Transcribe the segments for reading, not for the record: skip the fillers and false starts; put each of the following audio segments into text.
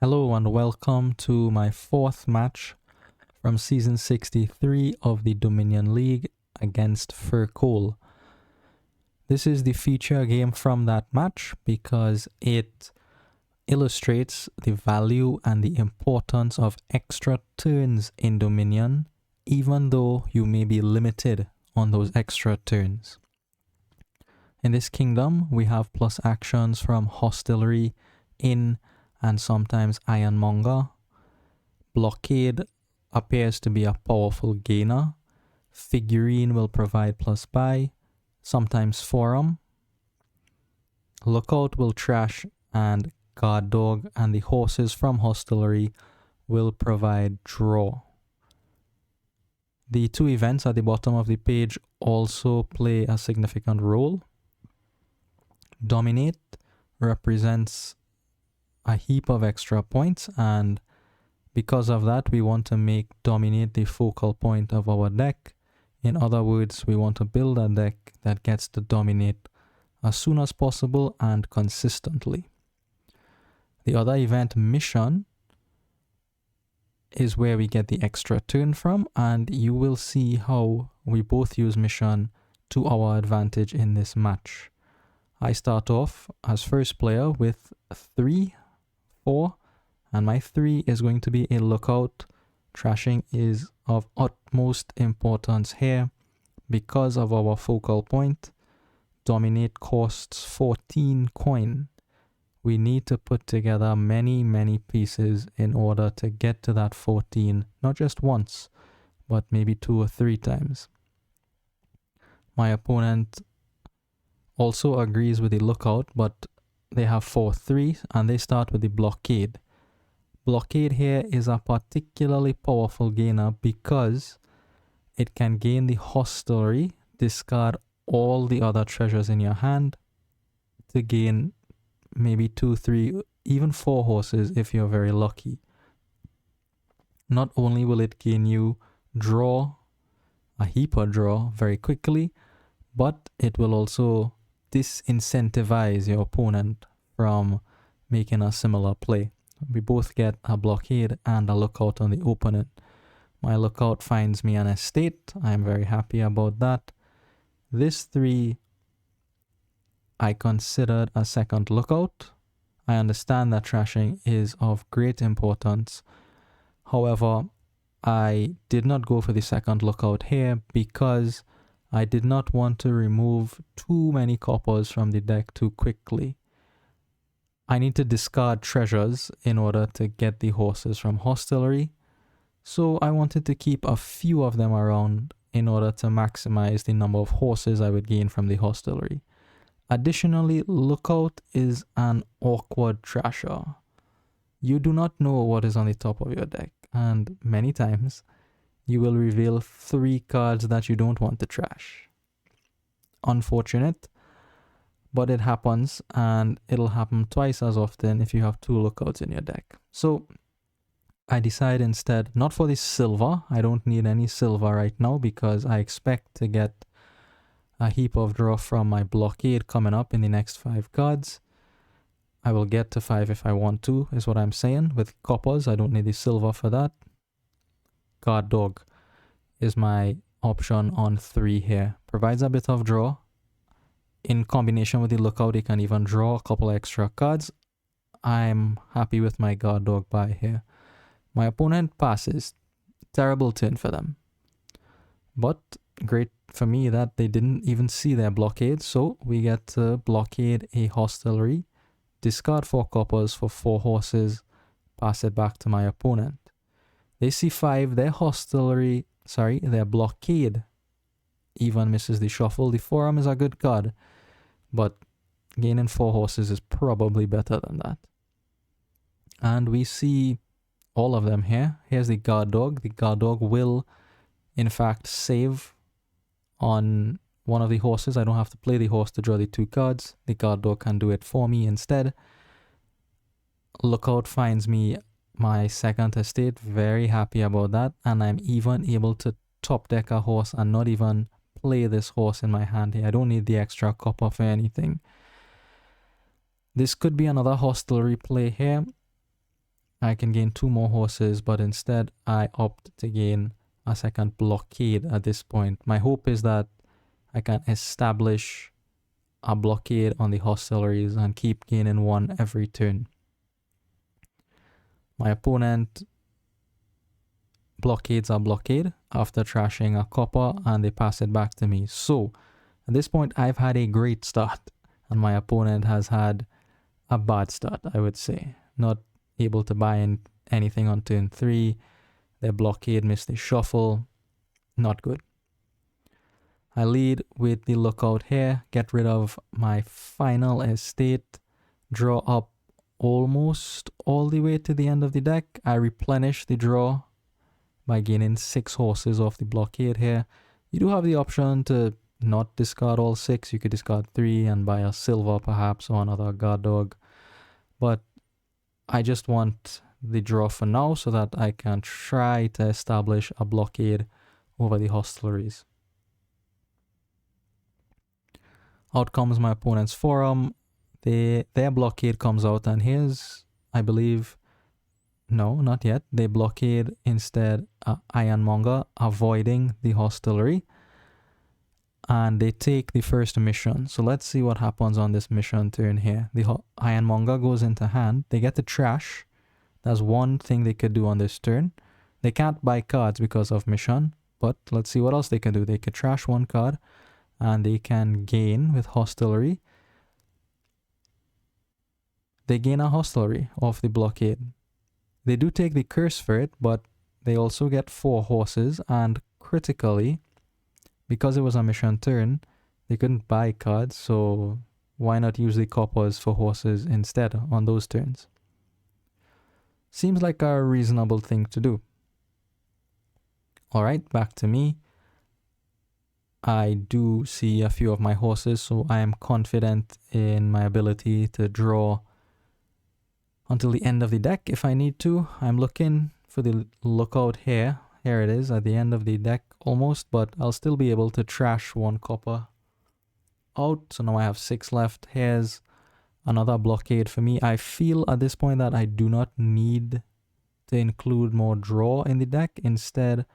Hello and welcome to my fourth match from season 63 of the Dominion League against Fircoal. This is the feature game from that match because it illustrates the value and the importance of extra turns in Dominion, even though you may be limited on those extra turns. In this kingdom, we have plus actions from Hostelry, Inn, and sometimes Ironmonger. Blockade appears to be a powerful gainer. Figurine will provide plus buy, sometimes Forum. Lookout will trash, and Guard Dog and the horses from Hostelry will provide draw. The two events at the bottom of the page also play a significant role. Dominate represents a heap of extra points, and because of that we want to make Dominate the focal point of our deck. In other words, we want to build a deck that gets to Dominate as soon as possible and consistently. The other event, Mission, is where we get the extra turn from, and you will see how we both use Mission to our advantage in this match. I start off as first player with 3, 4, and my 3 is going to be a Lookout. Trashing is of utmost importance here because of our focal point. Dominate costs 14 coin. We need to put together many pieces in order to get to that 14, not just once, but maybe 2 or 3 times. My opponent also agrees with the Lookout, but they have 4-3 and they start with the Blockade. Blockade here is a particularly powerful gainer because it can gain the Hostelry, discard all the other treasures in your hand to gain maybe 2, 3, even 4 horses if you're very lucky. Not only will it gain you draw, a heap of draw very quickly, but it will also disincentivize your opponent from making a similar play. We both get a Blockade and a Lookout on the opponent. My Lookout finds me an estate. I'm very happy about that. This 3 I considered a second Lookout. I understand that trashing is of great importance. However, I did not go for the second Lookout here because I did not want to remove too many coppers from the deck too quickly. I need to discard treasures in order to get the horses from Hostelry, so I wanted to keep a few of them around in order to maximize the number of horses I would gain from the Hostelry. Additionally, Lookout is an awkward trasher. You do not know what is on the top of your deck, and many times you will reveal 3 cards that you don't want to trash. Unfortunate, but it happens, and it'll happen twice as often if you have 2 Lookouts in your deck. So I decide instead, not for the silver, I don't need any silver right now because I expect to get a heap of draw from my Blockade coming up in the next 5 cards. I will get to 5 if I want to, is what I'm saying. With coppers, I don't need the silver for that. Guard Dog is my option on 3 here. Provides a bit of draw. In combination with the Lookout, you can even draw a couple extra cards. I'm happy with my Guard Dog buy here. My opponent passes. Terrible turn for them. But great for me that they didn't even see their Blockade, so we get to Blockade a Hostelry, discard 4 coppers for 4 horses, pass it back to my opponent. They see 5, their Blockade even misses the shuffle. The Forum is a good card, but gaining 4 horses is probably better than that. And we see all of them here. Here's the Guard Dog. The Guard Dog will, in fact, save on one of the horses. I don't have to play the horse to draw the 2 cards. The Guard Dog can do it for me instead. Lookout finds me my second estate. Very happy about that. And I'm even able to top deck a horse and not even play this horse in my hand here. I don't need the extra copper for anything. This could be another Hostelry play here. I can gain 2 more horses, but instead I opt to gain a second blockade at this point. My hope is that I can establish a blockade on the hostilities and keep gaining 1 every turn. My opponent blockades a blockade after trashing a copper and they pass it back to me. So at this point I've had a great start and my opponent has had a bad start, I would say. Not able to buy in anything on turn 3. Their blockade missed the shuffle. Not good. I lead with the lookout here, get rid of my final estate, draw up almost all the way to the end of the deck. I replenish the draw by gaining 6 horses off the blockade here. You do have the option to not discard all 6. You could discard 3 and buy a silver perhaps or another guard dog. But I just want the draw for now so that I can try to establish a blockade over the hostilities. Out comes my opponent's forum. Their blockade comes out and here's, I believe, no, not yet. They blockade instead Ironmonger, avoiding the hostility. And they take the first mission. So let's see what happens on this mission turn here. The Ironmonger goes into hand. They get the trash. That's one thing they could do on this turn. They can't buy cards because of mission. But let's see what else they can do. They could trash 1 card. And they can gain with hostility. They gain a hostility off the blockade. They do take the curse for it, but they also get 4 horses. And critically, because it was a mission turn, they couldn't buy cards. So why not use the coppers for horses instead on those turns? Seems like a reasonable thing to do. Alright, back to me. I do see a few of my horses, so I am confident in my ability to draw until the end of the deck if I need to. I'm looking for the lookout here. Here it is at the end of the deck almost, but I'll still be able to trash 1 copper out. So now I have 6 left. Here's another blockade for me. I feel at this point that I do not need to include more draw in the deck. Instead,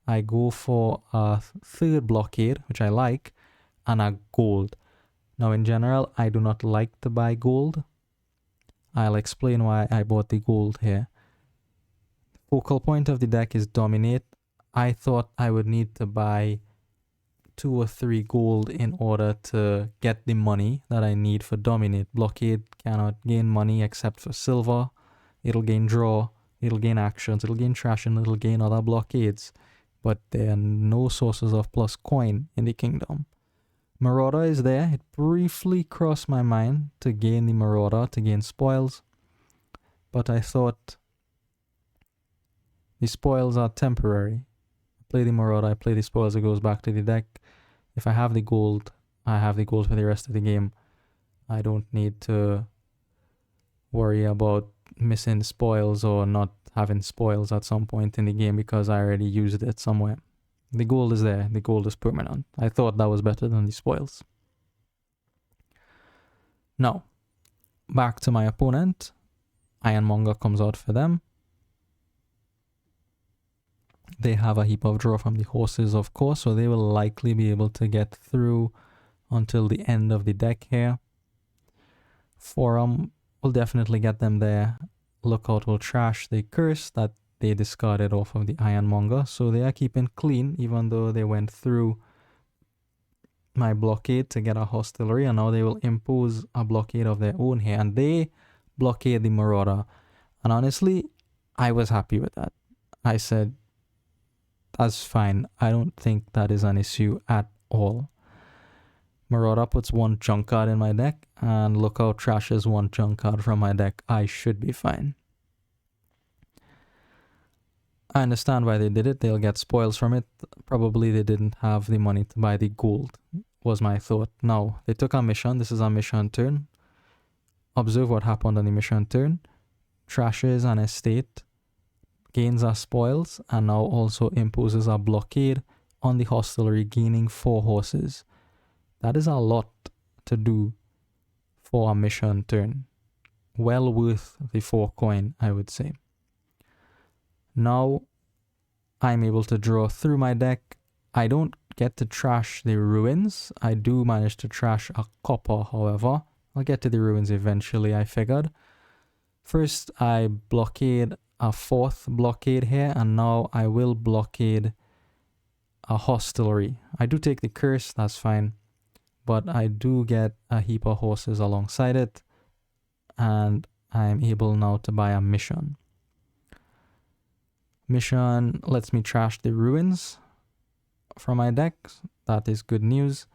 I go for a 3rd blockade, which I like, and a gold. Now, in general, I do not like to buy gold. I'll explain why I bought the gold here. Focal point of the deck is dominate. I thought I would need to buy 2 or 3 gold in order to get the money that I need for dominate. Blockade cannot gain money except for silver. It'll gain draw, it'll gain actions, it'll gain trash, and it'll gain other blockades. But there are no sources of plus coin in the kingdom. Marauder is there. It briefly crossed my mind to gain the Marauder, to gain spoils. But I thought the spoils are temporary. I play the Marauder, I play the spoils, it goes back to the deck. If I have the gold, I have the gold for the rest of the game. I don't need to worry about missing spoils or not having spoils at some point in the game because I already used it somewhere. The gold is there. The gold is permanent. I thought that was better than the spoils. Now, back to my opponent. Ironmonger comes out for them. They have a heap of draw from the horses, of course, so they will likely be able to get through until the end of the deck here. Forum will definitely get them there. Lookout will trash the curse that they discarded off of the Ironmonger, so they are keeping clean even though they went through my blockade to get a hostility, and now they will impose a blockade of their own here, and they blockade the Marauder. And honestly, I was happy with that. I said, that's fine. I don't think that is an issue at all. Marauder puts 1 junk card in my deck, and Lookout trashes 1 junk card from my deck. I should be fine. I understand why they did it. They'll get spoils from it. Probably they didn't have the money to buy the gold, was my thought. Now, they took a mission. This is a mission turn. Observe what happened on the mission turn. Trashes an estate, gains a spoils, and now also imposes a blockade on the hostelry, gaining 4 horses. That is a lot to do for a mission turn. Well worth the 4 coin, I would say. Now I'm able to draw through my deck. I don't get to trash the ruins. I do manage to trash a copper, however. I'll get to the ruins eventually, I figured. First, I blockade a fourth blockade here, and now I will blockade a hostelry. I do take the curse, that's fine, but I do get a heap of horses alongside it, and I'm able now to buy a mission. Mission lets me trash the ruins from my deck. That is good news.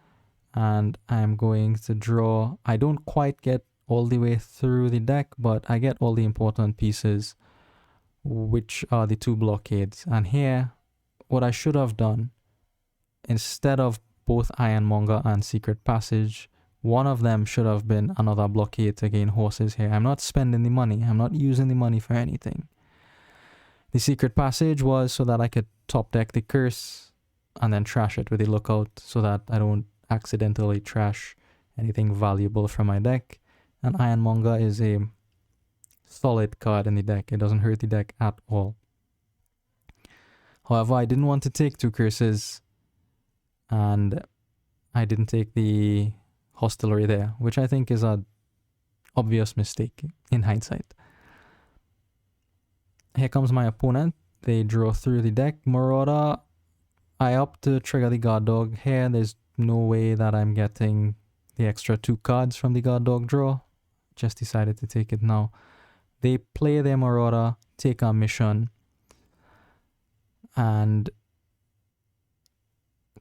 And I'm going to draw. I don't quite get all the way through the deck, but I get all the important pieces, which are the two blockades. And here, what I should have done, instead of both Ironmonger and Secret Passage, one of them should have been another blockade to gain horses here. I'm not spending the money. I'm not using the money for anything. The Secret Passage was so that I could top deck the curse and then trash it with the lookout so that I don't accidentally trash anything valuable from my deck. And Ironmonger is a solid card in the deck. It doesn't hurt the deck at all. However, I didn't want to take two curses, and I didn't take the hostelry there, which I think is an obvious mistake in hindsight. Here comes my opponent. They draw through the deck. Marauder, I opt to trigger the guard dog here. There's no way that I'm getting the extra 2 cards from the guard dog draw. Just decided to take it now. They play their Marauder, take our mission, and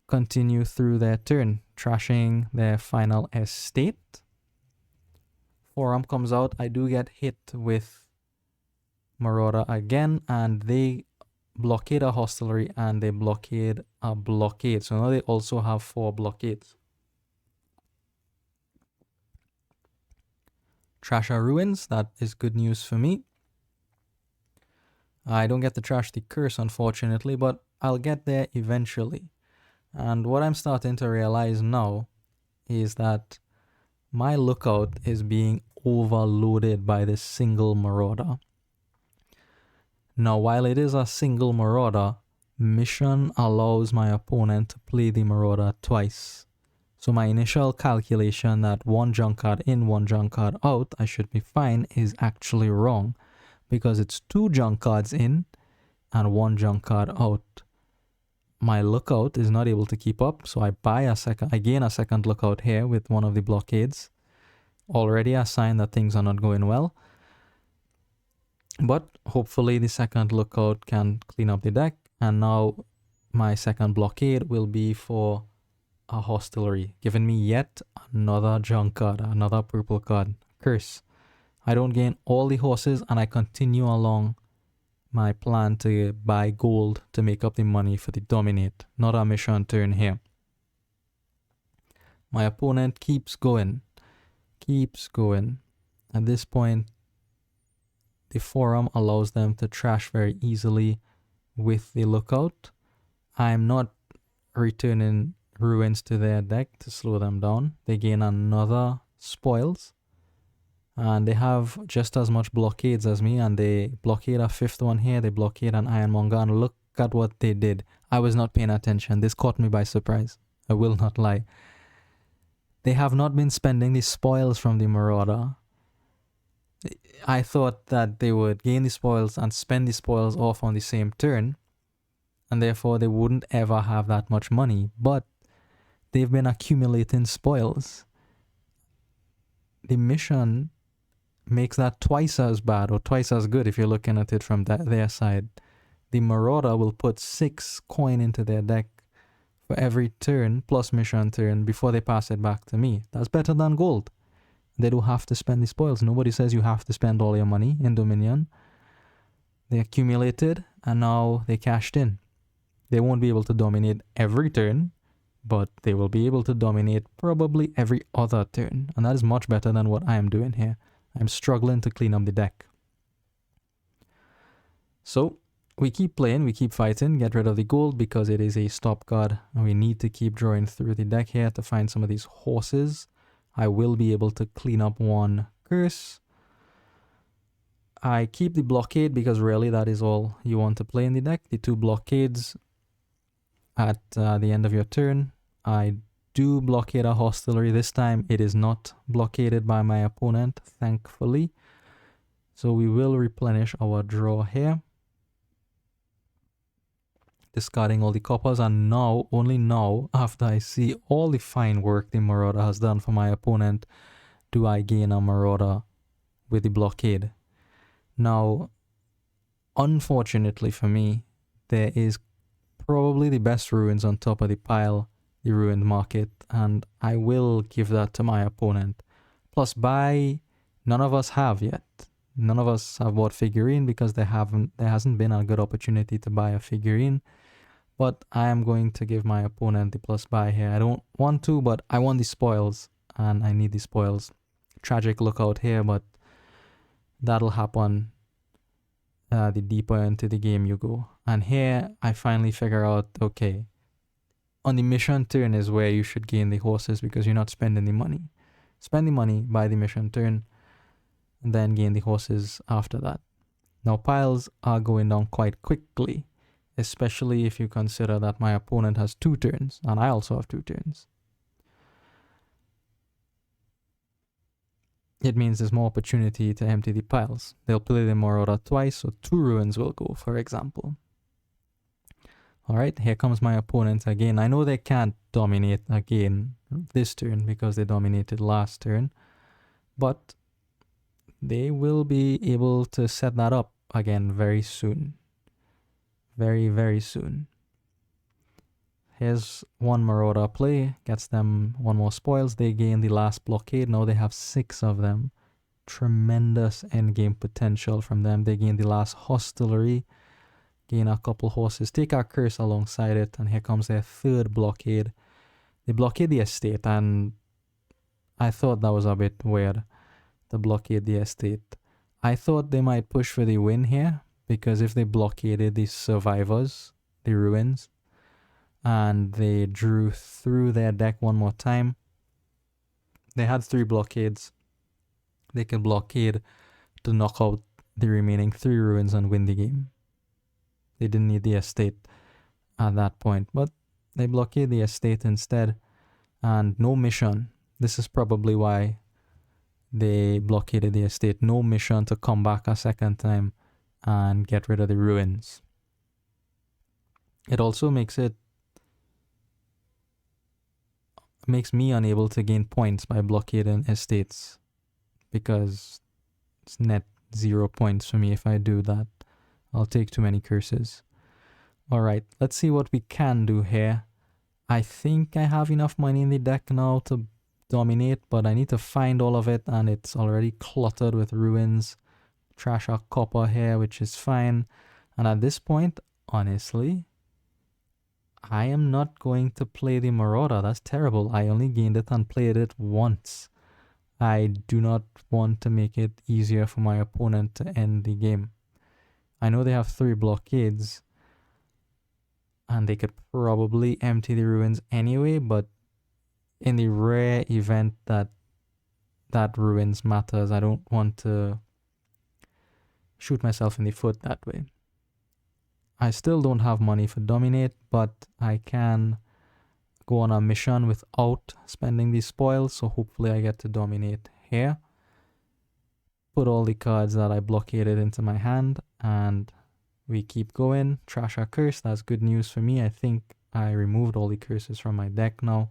continue through their turn, trashing their final estate. Forum comes out. I do get hit with Marauder again, and they blockade a hostelry and they blockade a blockade. So now they also have 4 blockades. Trash our ruins. That is good news for me. I don't get to trash the curse, unfortunately, but I'll get there eventually. And what I'm starting to realize now is that my lookout is being overloaded by this single Marauder. Now, while it is a single Marauder, mission allows my opponent to play the Marauder twice. So my initial calculation that 1 junk card in, 1 junk card out, I should be fine, is actually wrong, because it's 2 junk cards in and 1 junk card out. My lookout is not able to keep up, so I gain a second lookout here with one of the blockades. Already a sign that things are not going well. But hopefully the second lookout can clean up the deck, and now my second blockade will be for a hostelry, giving me yet another junk card, another purple card. Curse. I don't gain all the horses, and I continue along my plan to buy gold to make up the money for the dominate. Not a mission turn here. My opponent keeps going. At this point, the forum allows them to trash very easily with the lookout. I'm not returning ruins to their deck to slow them down. They gain another spoils, and they have just as much blockades as me, and they blockade a 5th one here. They blockade an Ironmonger, and look at what they did. I was not paying attention. This caught me by surprise. I will not lie. They have not been spending the spoils from the Marauder. I thought that they would gain the spoils and spend the spoils off on the same turn, and therefore they wouldn't ever have that much money, but they've been accumulating spoils. The mission makes that twice as bad, or twice as good if you're looking at it from their side. The Marauder will put 6 coin into their deck for every turn plus mission turn before they pass it back to me. That's better than gold. They don't have to spend the spoils. Nobody says you have to spend all your money in Dominion. They accumulated, and now they cashed in. They won't be able to dominate every turn, but they will be able to dominate probably every other turn. And that is much better than what I am doing here. I'm struggling to clean up the deck. So we keep playing, we keep fighting, get rid of the gold because it is a stop card. And we need to keep drawing through the deck here to find some of these horses. I will be able to clean up 1 curse. I keep the blockade because really that is all you want to play in the deck. The 2 blockades at the end of your turn. I do blockade a hostelry. This time it is not blockaded by my opponent, thankfully. So we will replenish our draw here. Discarding all the coppers, and now, only now, after I see all the fine work the Marauder has done for my opponent, do I gain a Marauder with the blockade. Now, unfortunately for me, there is probably the best ruins on top of the pile, the ruined market, and I will give that to my opponent. Plus buy, none of us have yet. None of us have bought figurine because there hasn't been a good opportunity to buy a figurine. But I am going to give my opponent the plus buy here. I don't want to, but I want the spoils, and I need the spoils. Tragic lookout here, but that'll happen the deeper into the game you go. And here I finally figure out, okay, on the mission turn is where you should gain the horses because you're not spending the money. Spend the money, buy the mission turn, and then gain the horses after that. Now piles are going down quite quickly, especially if you consider that my opponent has 2 turns and I also have 2 turns. It means there's more opportunity to empty the piles. They'll play the Marauder twice, so 2 ruins will go, for example. Alright, here comes my opponent again. I know they can't dominate again this turn because they dominated last turn, but they will be able to set that up again very soon. Very, very soon. Here's 1 Marauder play, gets them 1 more spoils. They gain the last blockade. Now they have 6 of them. Tremendous endgame potential from them. They gain the last hostelry, gain a couple horses, take our curse alongside it, and here comes their 3rd blockade. They blockade the estate, and I thought that was a bit weird to blockade the estate. I thought they might push for the win here, because if they blockaded the survivors, the ruins, and they drew through their deck 1 more time, they had 3 blockades. They could blockade to knock out the remaining 3 ruins and win the game. They didn't need the estate at that point, but they blockade the estate instead, and no mission. This is probably why they blockaded the estate. No mission to come back a second time and get rid of the ruins. It also makes me unable to gain points by blockading estates, because it's net 0 points for me if I do that. I'll take too many curses. Alright, let's see what we can do here. I think I have enough money in the deck now to dominate, but I need to find all of it, and it's already cluttered with ruins. Trash our copper here, which is fine. And at this point, honestly, I am not going to play the Marauder. That's terrible. I only gained it and played it once. I do not want to make it easier for my opponent to end the game. I know they have 3 blockades, and they could probably empty the ruins anyway, but in the rare event that ruins matters, I don't want to shoot myself in the foot that way. I still don't have money for dominate, but I can go on a mission without spending these spoils, so hopefully I get to dominate here. Put all the cards that I blockaded into my hand, and we keep going. Trash our curse, that's good news for me. I think I removed all the curses from my deck now.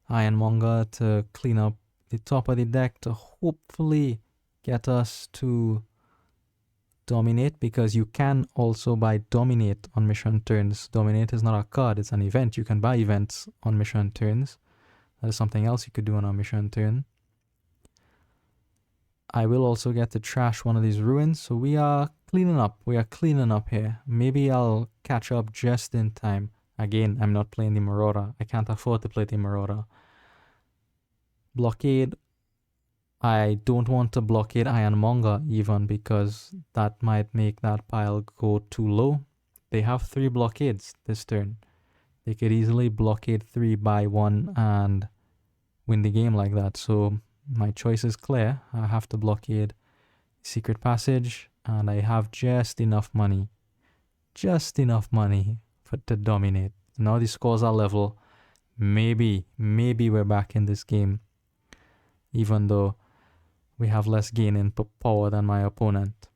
Ironmonger to clean up the top of the deck to hopefully get us to dominate, because you can also buy dominate on mission turns. Dominate is not a card, it's an event. You can buy events on mission turns. That is something else you could do on a mission turn. I will also get to trash one of these ruins, so we are cleaning up. We are cleaning up here. Maybe I'll catch up just in time. Again, I'm not playing the Marauder. I can't afford to play the Marauder. Blockade. I don't want to blockade Ironmonger even, because that might make that pile go too low. They have 3 blockades this turn. They could easily blockade 3 by 1 and win the game like that. So my choice is clear. I have to blockade secret passage, and I have just enough money. Just enough money to dominate. Now the scores are level. Maybe we're back in this game, even though we have less gaining power than my opponent.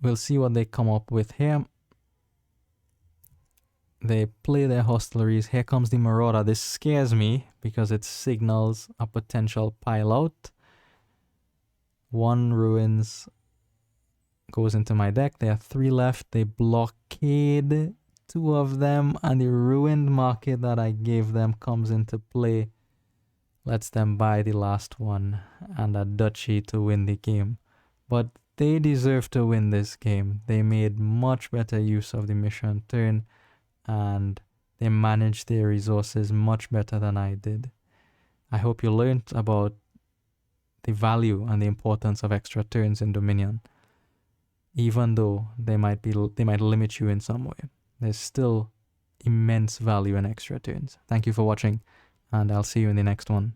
We'll see what they come up with here. They play their hostleries. Here comes the Marauder. This scares me because it signals a potential pile out. 1 ruins goes into my deck. There are 3 left. They blockade 2 of them, and the ruined market that I gave them comes into play. Lets them buy the last one and a duchy to win the game. But they deserve to win this game. They made much better use of the mission turn, and they managed their resources much better than I did. I hope you learned about the value and the importance of extra turns in Dominion. Even though they might limit you in some way, there's still immense value in extra turns. Thank you for watching, and I'll see you in the next one.